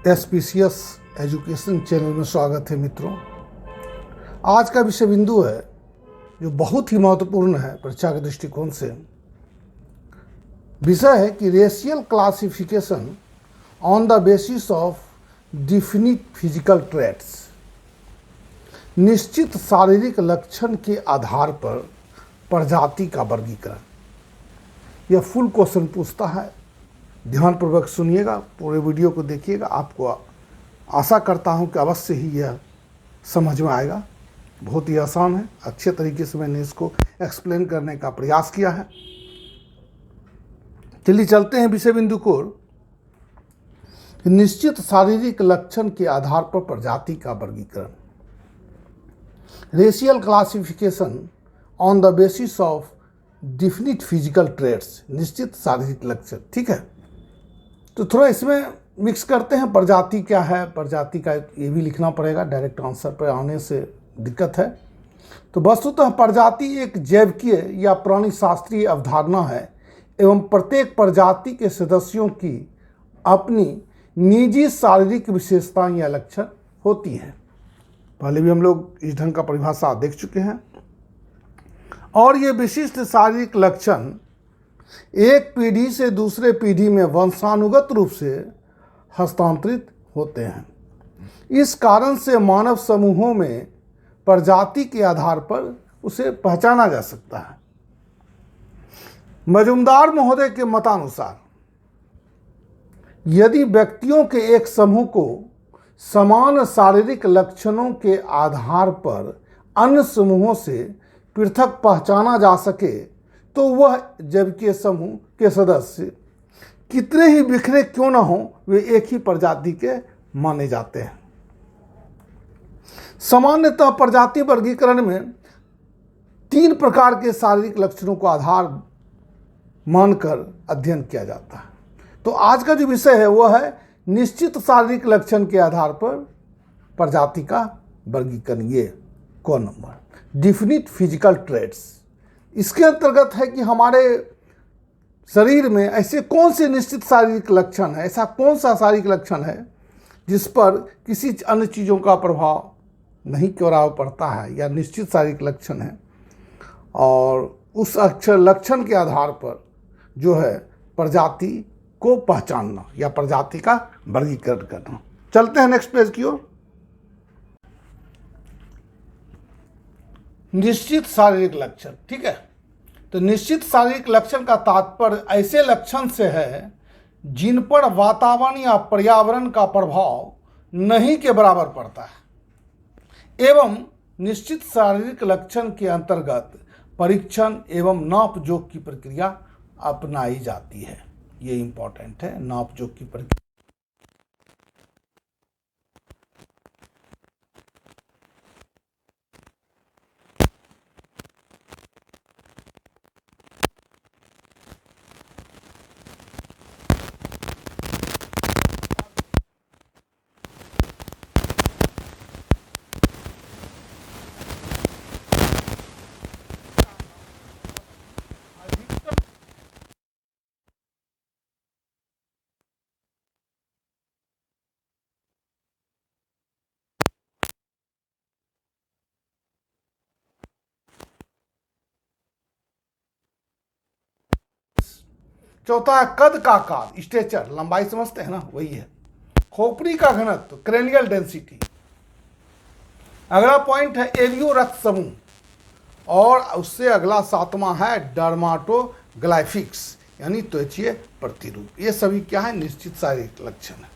एसपीसीएस education channel में स्वागत है मित्रों। आज का विषय बिंदु है जो बहुत ही महत्वपूर्ण है परीक्षा के दृष्टिकोण से। विषय है कि racial classification on the basis of definite physical traits, निश्चित शारीरिक लक्षण के आधार पर प्रजाति का वर्गीकरण। यह फुल क्वेश्चन पूछता है, ध्यानपूर्वक सुनिएगा, पूरे वीडियो को देखिएगा। आपको आशा करता हूं कि अवश्य ही यह समझ में आएगा। बहुत ही आसान है, अच्छे तरीके से मैंने इसको एक्सप्लेन करने का प्रयास किया है। चलिए चलते हैं विषय बिंदु को। निश्चित शारीरिक लक्षण के आधार पर प्रजाति का वर्गीकरण, racial classification on the basis of definite physical traits, निश्चित शारीरिक लक्षण। ठीक है, तो थोड़ा इसमें मिक्स करते हैं। प्रजाति क्या है, प्रजाति का ये भी लिखना पड़ेगा, डायरेक्ट आंसर पर आने से दिक्कत है। तो वस्तुतः प्रजाति एक जैविकीय या प्राणी शास्त्रीय अवधारणा है एवं प्रत्येक प्रजाति के सदस्यों की अपनी निजी शारीरिक विशेषताएं या लक्षण होती हैं। पहले भी हम लोग इस ढंग का परिभाषा देख चुके हैं। और ये विशिष्ट शारीरिक लक्षण एक पीढ़ी से दूसरे पीढ़ी में वंशानुगत रूप से हस्तांतरित होते हैं। इस कारण से मानव समूहों में प्रजाति के आधार पर उसे पहचाना जा सकता है। मजुमदार महोदय के मतानुसार यदि व्यक्तियों के एक समूह को समान शारीरिक लक्षणों के आधार पर अन्य समूहों से पृथक पहचाना जा सके तो वह जैविकीय समूह के सदस्य कितने ही बिखरे क्यों न हो, वे एक ही प्रजाति के माने जाते हैं। सामान्यतः प्रजाति वर्गीकरण में 3 प्रकार के शारीरिक लक्षणों को आधार मानकर अध्ययन किया जाता है। तो आज का जो विषय है वह है निश्चित शारीरिक लक्षण के आधार पर प्रजाति का वर्गीकरण। ये कौन नंबर, डिफिनिट फिजिकल ट्रेट्स। इसके अंतर्गत है कि हमारे शरीर में ऐसे कौन से निश्चित शारीरिक लक्षण है, ऐसा कौन सा शारीरिक लक्षण है जिस पर किसी अन्य चीज़ों का प्रभाव नहीं पड़ता है या निश्चित शारीरिक लक्षण है, और उस लक्षण के आधार पर जो है प्रजाति को पहचानना या प्रजाति का वर्गीकरण करना। चलते हैं नेक्स्ट पेज की ओर। निश्चित शारीरिक लक्षण। ठीक है, तो निश्चित शारीरिक लक्षण का तात्पर्य ऐसे लक्षण से है जिन पर वातावरण या पर्यावरण का प्रभाव नहीं के बराबर पड़ता है एवं निश्चित शारीरिक लक्षण के अंतर्गत परीक्षण एवं नाप जोख की प्रक्रिया अपनाई जाती है। ये इंपॉर्टेंट है, नाप जोख की प्रक्रिया। चौथा है कद का आकार, स्ट्रेचर, लंबाई समझते हैं ना, वही है। खोपड़ी का घनत्व, क्रेनियल डेंसिटी। अगला पॉइंट है एलियो रक्त समूह, और उससे अगला 7वां है डर्माटोग्लाइफिक्स यानी त्वचीय प्रतिरूप। ये सभी क्या है, निश्चित शारीरिक लक्षण है।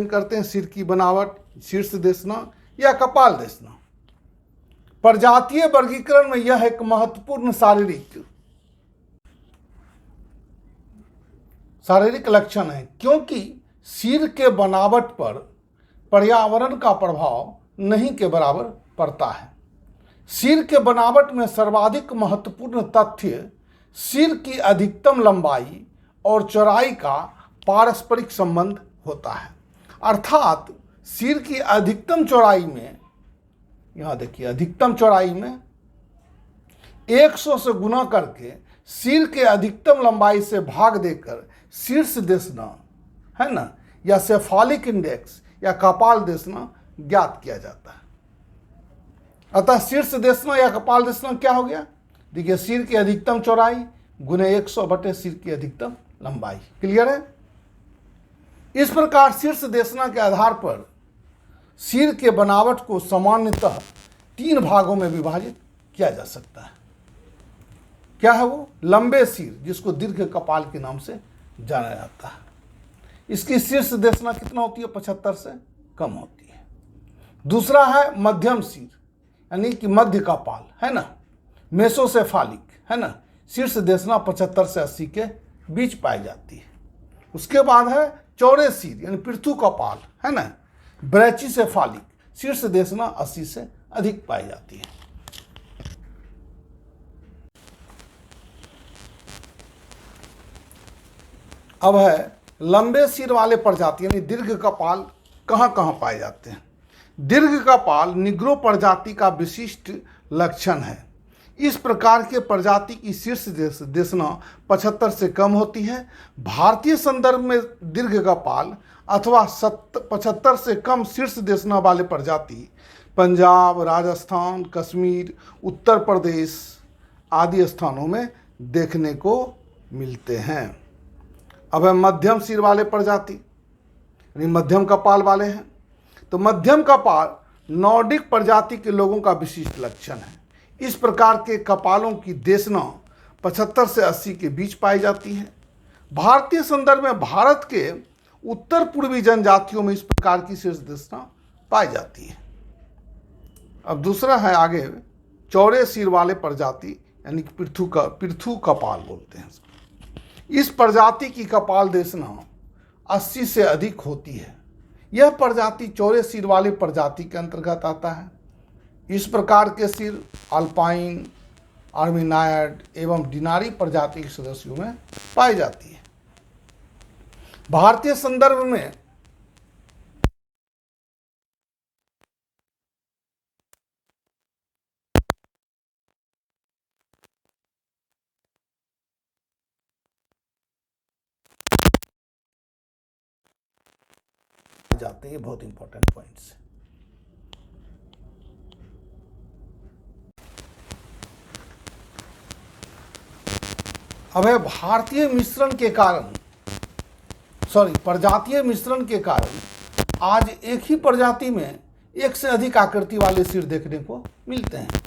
करते हैं सिर की बनावट, शीर्ष दिशना या कपाल दिशना। प्रजातीय वर्गीकरण में यह एक महत्वपूर्ण शारीरिक लक्षण है क्योंकि सिर के बनावट पर पर्यावरण का प्रभाव नहीं के बराबर पड़ता है। सिर के बनावट में सर्वाधिक महत्वपूर्ण तथ्य सिर की अधिकतम लंबाई और चौड़ाई का पारस्परिक संबंध होता है। अर्थात सिर की अधिकतम चौड़ाई में, यहाँ देखिए, अधिकतम चौड़ाई में 100 से गुना करके सिर के अधिकतम लंबाई से भाग देकर शीर्ष दिशना है ना, या सेफालिक इंडेक्स या कपाल देशना ज्ञात किया जाता है। अतः शीर्ष देशना या कपाल देशना क्या हो गया? देखिए, सिर की अधिकतम चौड़ाई गुने 100 बटे सिर की अधिकतम लंबाई। क्लियर है? इस प्रकार शीर्ष देशना के आधार पर सिर के बनावट को सामान्यतः 3 भागों में विभाजित किया जा सकता है। क्या है वो? लंबे सिर, जिसको दीर्घ कपाल के नाम से जाना जाता है। इसकी शीर्ष देशना कितना होती है? 75 से कम होती है। दूसरा है मध्यम सिर, यानी कि मध्य कपाल, है ना, मेसोसेफालिक, है ना, शीर्ष देशना 75 से 80 के बीच पाई जाती है। उसके बाद है चौड़े सिर, यानी पृथु कपाल, है ना, ब्रैचिसेफालिक, शीर्ष देशना 80 से अधिक पाई जाती है। अब है लंबे सिर वाले प्रजाति, यानी दीर्घ कपाल कहाँ कहाँ पाए जाते हैं? दीर्घ कपाल निग्रो प्रजाति का विशिष्ट लक्षण है। इस प्रकार के प्रजाति की शीर्ष देशना 75 से कम होती है। भारतीय संदर्भ में दीर्घ कपाल अथवा 75 से कम शीर्ष देशना वाले प्रजाति पंजाब, राजस्थान, कश्मीर, उत्तर प्रदेश आदि स्थानों में देखने को मिलते हैं। अब है मध्यम सिर वाले प्रजाति, यानी मध्यम कपाल वाले हैं। तो मध्यम कपाल नॉर्डिक प्रजाति के लोगों का विशिष्ट लक्षण है। इस प्रकार के कपालों की देशना 75 से 80 के बीच पाई जाती है। भारतीय संदर्भ में भारत के उत्तर पूर्वी जनजातियों में इस प्रकार की शीर्ष देशना पाई जाती है। अब दूसरा है आगे चौड़े सिर वाले प्रजाति, यानी कि पृथु कपाल बोलते हैं। इस प्रजाति की कपाल देशना 80 से अधिक होती है। यह प्रजाति चौड़े सिर वाले प्रजाति के अंतर्गत आता है। इस प्रकार के सिर अल्पाइन, आर्मिनायड एवं डिनारी प्रजाति के सदस्यों में पाई जाती है। भारतीय संदर्भ में जाते हैं, बहुत इंपॉर्टेंट पॉइंट्स। अब है भारतीय मिश्रण के कारण, प्रजातीय मिश्रण के कारण आज एक ही प्रजाति में एक से अधिक आकृति वाले सिर देखने को मिलते हैं,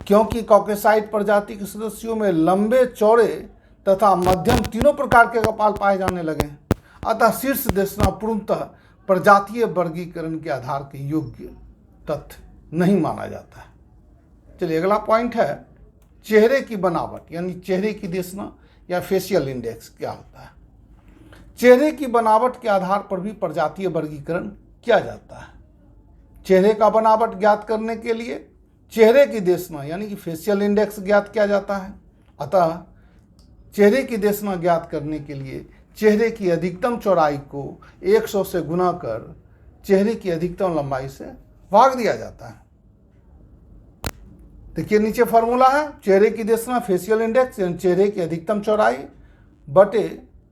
क्योंकि कॉकेसाइड प्रजाति के सदस्यों में लंबे, चौड़े तथा मध्यम तीनों प्रकार के कपाल पाए जाने लगे हैं। अतः शीर्ष देशना पूर्णतः प्रजातीय वर्गीकरण के आधार के योग्य तथ्य नहीं माना जाता है। चलिए अगला पॉइंट है चेहरे की बनावट, यानी चेहरे की देशना या फेशियल इंडेक्स क्या होता है। चेहरे की बनावट के आधार पर भी प्रजातीय वर्गीकरण किया जाता है। चेहरे का बनावट ज्ञात करने के लिए चेहरे की देशना यानी कि फेशियल इंडेक्स ज्ञात किया जाता है। अतः चेहरे की देशना ज्ञात करने के लिए चेहरे की अधिकतम चौड़ाई को 100 से गुना कर चेहरे की अधिकतम लंबाई से भाग दिया जाता है। देखिए नीचे फॉर्मूला है, चेहरे की देशना फेशियल इंडेक्स यानी चेहरे की अधिकतम चौड़ाई बटे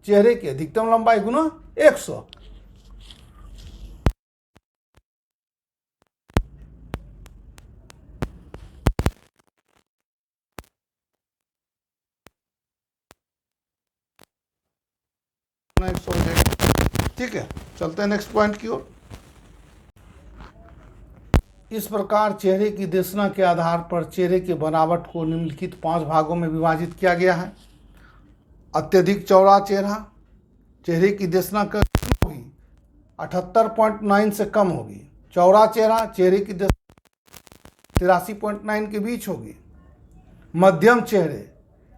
चेहरे की अधिकतम लंबाई गुना 100। ठीक है, चलते हैं नेक्स्ट पॉइंट की ओर। इस प्रकार चेहरे की देशना के आधार पर चेहरे की बनावट को निम्नलिखित 5 भागों में विभाजित किया गया है। अत्यधिक चौड़ा चेहरा, चेहरे की देशना होगी 78.9 से कम होगी। चौड़ा चेहरा चेहरे की देशना 83.9 के बीच होगी। मध्यम चेहरे,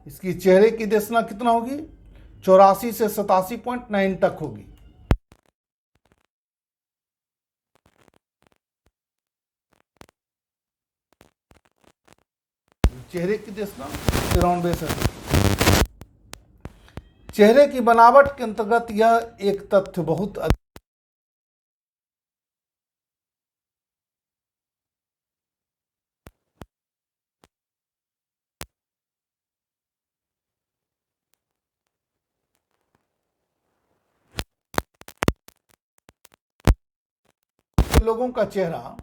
इसकी चेहरे की देशना कितना होगी? 84 से 87.9 तक होगी। चेहरे की देशना 93 से। चेहरे की बनावट के अंतर्गत यह एक तथ्य बहुत के लोगों का चेहरा,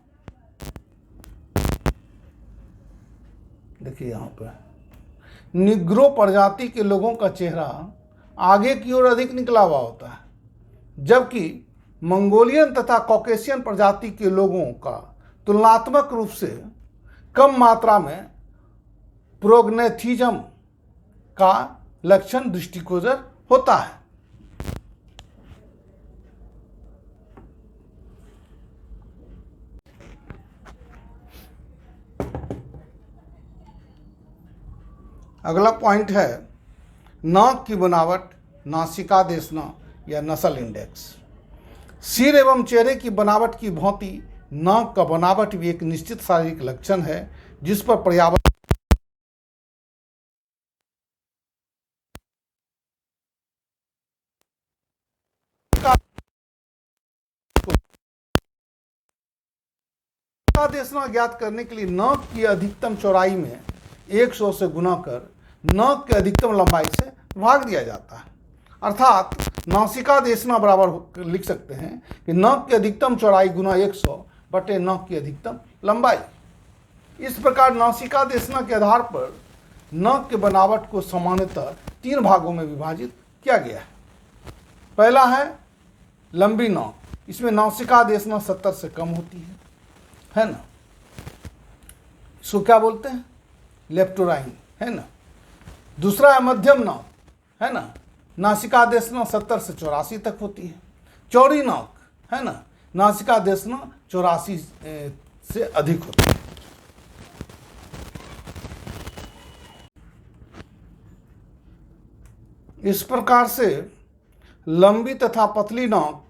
देखिए यहाँ पे निग्रो प्रजाति के लोगों का चेहरा आगे की ओर अधिक निकला हुआ होता है, जबकि मंगोलियन तथा कॉकेशियन प्रजाति के लोगों का तुलनात्मक रूप से कम मात्रा में प्रोग्नेथिज्म का लक्षण दृष्टिगोचर होता है। अगला पॉइंट है नाक की बनावट, नासिका देशना या नस्ल इंडेक्स। सिर एवं चेहरे की बनावट की भांति नाक का बनावट भी एक निश्चित शारीरिक लक्षण है जिस पर पर्यावरण का देशना ज्ञात करने के लिए नाक की अधिकतम चौड़ाई में 100 से गुना कर नाक के अधिकतम लंबाई से भाग दिया जाता है। अर्थात नासिका देशना बराबर लिख सकते हैं कि नाक की अधिकतम चौड़ाई गुना 100 बटे नाक की अधिकतम लंबाई। इस प्रकार नासिका देशना के आधार पर नाक के बनावट को सामान्यतः 3 भागों में विभाजित किया गया है। पहला है लंबी नाक, इसमें नासिका देशना 70 से कम होती है ना। इसको क्या बोलते हैं? लेप्टोराइन, है ना। दूसरा है मध्यम नाक, है ना, नासिका देशना 70 से 84 तक होती है। चौड़ी नाक, है ना, नासिका देशना 84 से अधिक होती है। इस प्रकार से लंबी तथा पतली नाक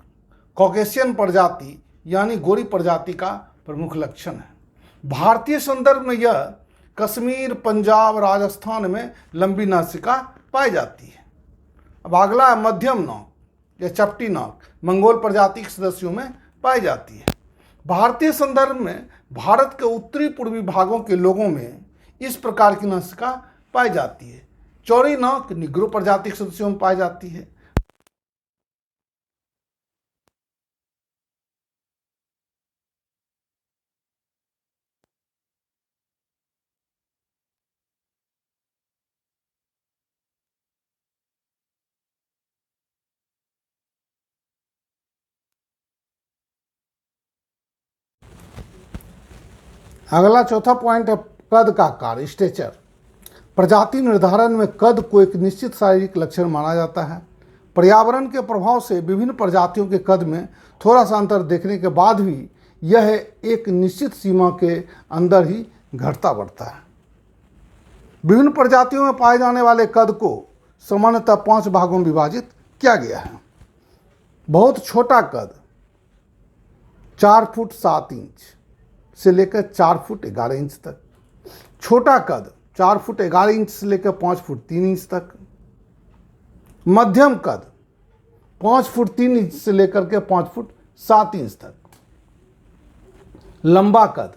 कॉकेशियन प्रजाति यानी गोरी प्रजाति का प्रमुख लक्षण है। भारतीय संदर्भ में यह कश्मीर, पंजाब, राजस्थान में लंबी नासिका पाई जाती है। अब अगला है मध्यम नाक या चपटी नाक, मंगोल प्रजाति के सदस्यों में पाई जाती है। भारतीय संदर्भ में भारत के उत्तरी पूर्वी भागों के लोगों में इस प्रकार की नासिका पाई जाती है। चौड़ी नाक निग्रो प्रजाति के सदस्यों में पाई जाती है। अगला चौथा पॉइंट है कद का आकार, स्टेचर। प्रजाति निर्धारण में कद को एक निश्चित शारीरिक लक्षण माना जाता है। पर्यावरण के प्रभाव से विभिन्न प्रजातियों के कद में थोड़ा सा अंतर देखने के बाद भी यह एक निश्चित सीमा के अंदर ही घटता बढ़ता है। विभिन्न प्रजातियों में पाए जाने वाले कद को सामान्यतः 5 भागों में विभाजित किया गया है। बहुत छोटा कद 4 फुट 7 इंच से लेकर 4 फुट 11 इंच तक। छोटा कद 4 फुट 11 इंच से लेकर 5 फुट 3 इंच तक। मध्यम कद 5 फुट 3 इंच से लेकर के 5 फुट 7 इंच तक। लंबा कद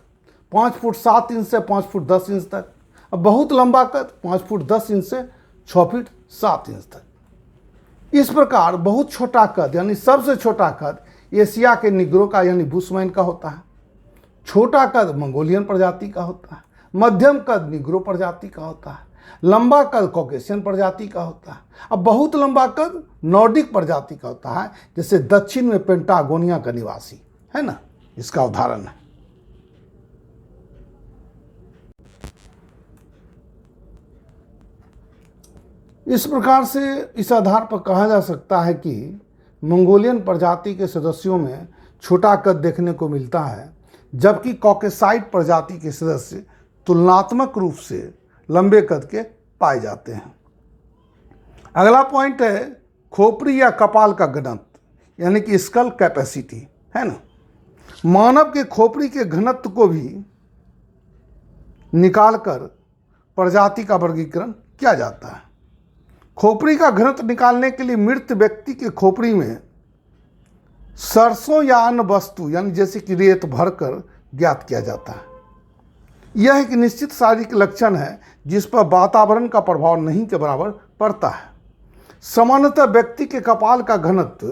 5 फुट 7 इंच से 5 फुट 10 इंच तक। अब बहुत लंबा कद 5 फुट 10 इंच से 6 फीट 7 इंच तक। इस प्रकार बहुत छोटा कद यानी सबसे छोटा कद एशिया के निग्रो का यानी बुशमैन का होता है। छोटा कद मंगोलियन प्रजाति का होता है। मध्यम कद निग्रो प्रजाति का होता है। लंबा कद कॉकेशियन प्रजाति का होता है। अब बहुत लंबा कद नॉर्डिक प्रजाति का होता है, जैसे दक्षिण में पेंटागोनिया का निवासी, है ना, इसका उदाहरण है। इस प्रकार से इस आधार पर कहा जा सकता है कि मंगोलियन प्रजाति के सदस्यों में छोटा कद देखने को मिलता है, जबकि कॉकेसाइड प्रजाति के सदस्य तुलनात्मक रूप से लंबे कद के पाए जाते हैं। अगला पॉइंट है खोपड़ी या कपाल का घनत्व यानी कि स्कल कैपेसिटी, है ना। मानव के खोपड़ी के घनत्व को भी निकालकर प्रजाति का वर्गीकरण किया जाता है। खोपड़ी का घनत्व निकालने के लिए मृत व्यक्ति के खोपड़ी में सरसों या अन्य वस्तु यानी जैसे कि रेत भरकर ज्ञात किया जाता है। यह एक निश्चित शारीरिक लक्षण है जिस पर वातावरण का प्रभाव नहीं के बराबर पड़ता है। सामान्यतः व्यक्ति के कपाल का घनत्व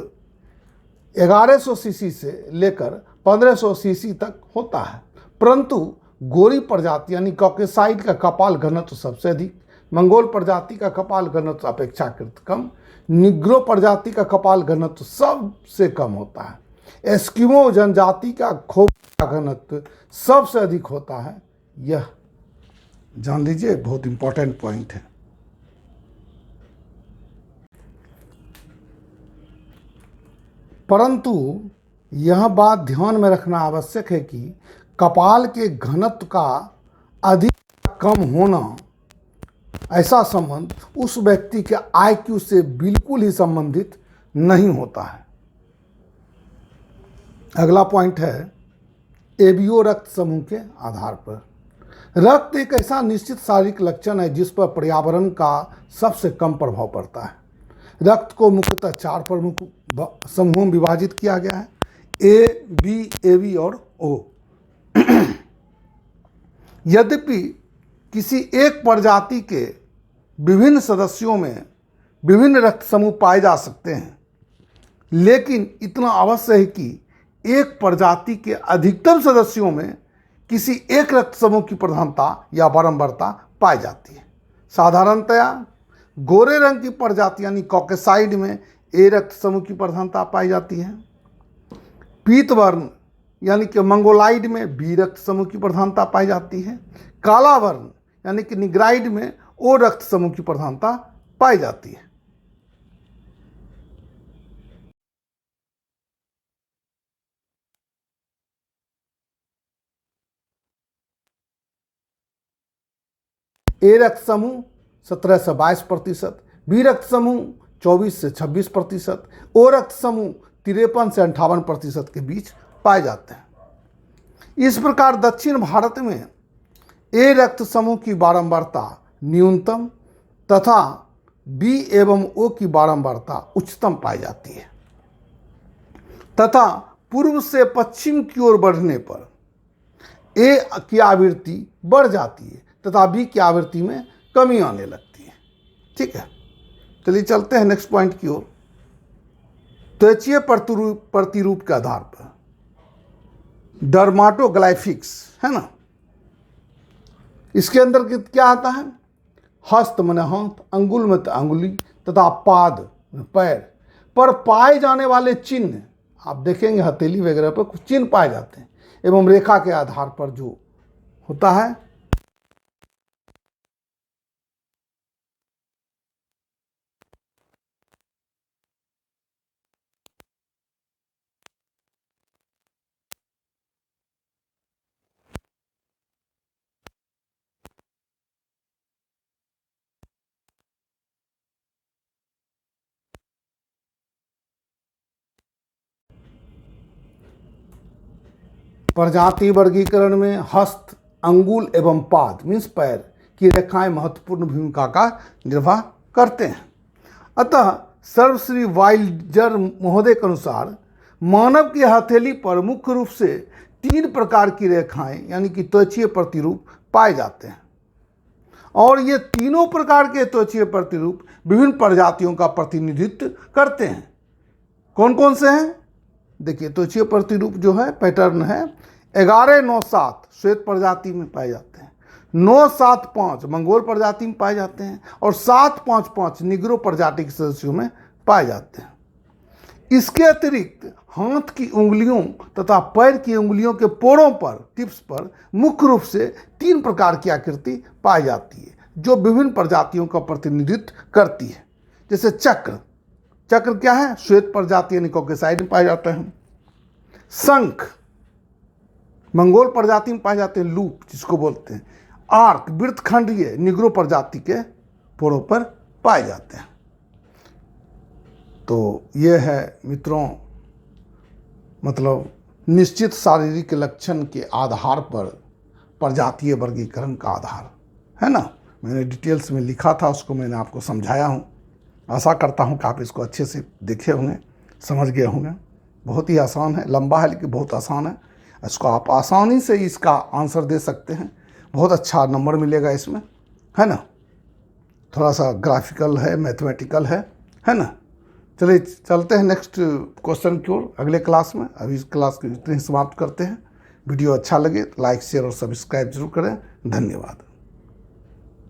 1100 सीसी से लेकर 1500 सीसी तक होता है, परंतु गोरी प्रजाति यानी कॉकेसाइड का कपाल घनत्व सबसे अधिक, मंगोल प्रजाति का कपाल घनत्व अपेक्षाकृत कम, निग्रो प्रजाति का कपाल घनत्व सबसे कम होता है, एस्किमो जनजाति का खोपड़ी का घनत्व सबसे अधिक होता है। यह जान लीजिए, बहुत इंपॉर्टेंट पॉइंट है। परंतु यह बात ध्यान में रखना आवश्यक है कि कपाल के घनत्व का अधिक या कम होना, ऐसा संबंध उस व्यक्ति के आईक्यू से बिल्कुल ही संबंधित नहीं होता है। अगला पॉइंट है एबीओ रक्त समूह के आधार पर। रक्त एक ऐसा निश्चित शारीरिक लक्षण है जिस पर पर्यावरण का सबसे कम प्रभाव पड़ता है। रक्त को मुख्यतः 4 प्रमुख समूहों में विभाजित किया गया है, ए, बी, एबी और ओ। यद्यपि किसी एक प्रजाति के विभिन्न सदस्यों में विभिन्न रक्त समूह पाए जा सकते हैं, लेकिन इतना अवश्य है कि एक प्रजाति के अधिकतम सदस्यों में किसी एक रक्त समूह की प्रधानता या बारंबारता पाई जाती है। साधारणतया गोरे रंग की प्रजाति यानी कॉकेसाइड में ए रक्त समूह की प्रधानता पाई जाती है। पीत वर्ण यानी कि मंगोलाइड में बी रक्त समूह की प्रधानता पाई जाती है। काला वर्ण यानी कि निग्राइड में ओ रक्त समूह की प्रधानता पाई जाती है। ए रक्त समूह 17 से 22%, बी रक्त समूह 24 से 26%, ओ रक्त समूह 53 से 58% के बीच पाए जाते हैं। इस प्रकार दक्षिण भारत में ए रक्त समूह की बारंबारता न्यूनतम तथा बी एवं ओ की बारंबारता उच्चतम पाई जाती है तथा पूर्व से पश्चिम की ओर बढ़ने पर ए की आवृत्ति बढ़ जाती है तथा बी की आवृत्ति में कमी आने लगती है। ठीक है, चलिए चलते हैं नेक्स्ट पॉइंट की ओर। त्वचीय प्रतिरूप के आधार पर डर्माटोग्लाइफिक्स है ना, इसके अंदर क्या आता है? हस्त मन हाथ, अंगुल में अंगुली तथा पाद पैर पर पाए जाने वाले चिन्ह, आप देखेंगे हथेली वगैरह पर कुछ चिन्ह पाए जाते हैं, एवं रेखा के आधार पर जो होता है प्रजाति वर्गीकरण में हस्त, अंगुल एवं पाद मीन्स पैर की रेखाएं महत्वपूर्ण भूमिका का निर्वाह करते हैं। अतः सर्वश्री वाइल्डर महोदय के अनुसार मानव की हथेली पर मुख्य रूप से 3 प्रकार की रेखाएं यानी कि त्वचीय प्रतिरूप पाए जाते हैं और ये तीनों प्रकार के त्वचीय प्रतिरूप विभिन्न प्रजातियों का प्रतिनिधित्व करते हैं। कौन कौन से हैं? देखिए, त्वचीय प्रतिरूप जो है पैटर्न है 1197 श्वेत प्रजाति में पाए जाते हैं, 975 मंगोल प्रजाति में पाए जाते हैं और 755 निग्रो प्रजाति के सदस्यों में पाए जाते हैं। इसके अतिरिक्त हाथ की उंगलियों तथा पैर की उंगलियों के पोरों पर टिप्स पर मुख्य रूप से 3 प्रकार की आकृति पाई जाती है जो विभिन्न प्रजातियों का प्रतिनिधित्व करती है। जैसे चक्र, चक्र क्या है? श्वेत प्रजाति यानी कॉकेसाइड में पाए जाते हैं। शंख मंगोल प्रजाति में पाए जाते हैं, लूप जिसको बोलते हैं। आर्क वृत्तखंडीय निग्रो प्रजाति के पोरों पर पाए जाते हैं। तो ये है मित्रों, मतलब निश्चित शारीरिक लक्षण के आधार पर प्रजातीय वर्गीकरण का आधार है ना। मैंने डिटेल्स में लिखा था, उसको मैंने आपको समझाया हूँ। आशा करता हूँ कि आप इसको अच्छे से देखे होंगे, समझ गए होंगे। बहुत ही आसान है, लंबा है लेकिन बहुत आसान है। इसको आप आसानी से इसका आंसर दे सकते हैं, बहुत अच्छा नंबर मिलेगा इसमें, है ना। थोड़ा सा ग्राफिकल है, मैथमेटिकल है ना। चलिए चलते हैं नेक्स्ट क्वेश्चन की ओर अगले क्लास में। अभी इस क्लास को इतने ही समाप्त करते हैं। वीडियो अच्छा लगे तो लाइक शेयर और सब्सक्राइब जरूर करें। धन्यवाद।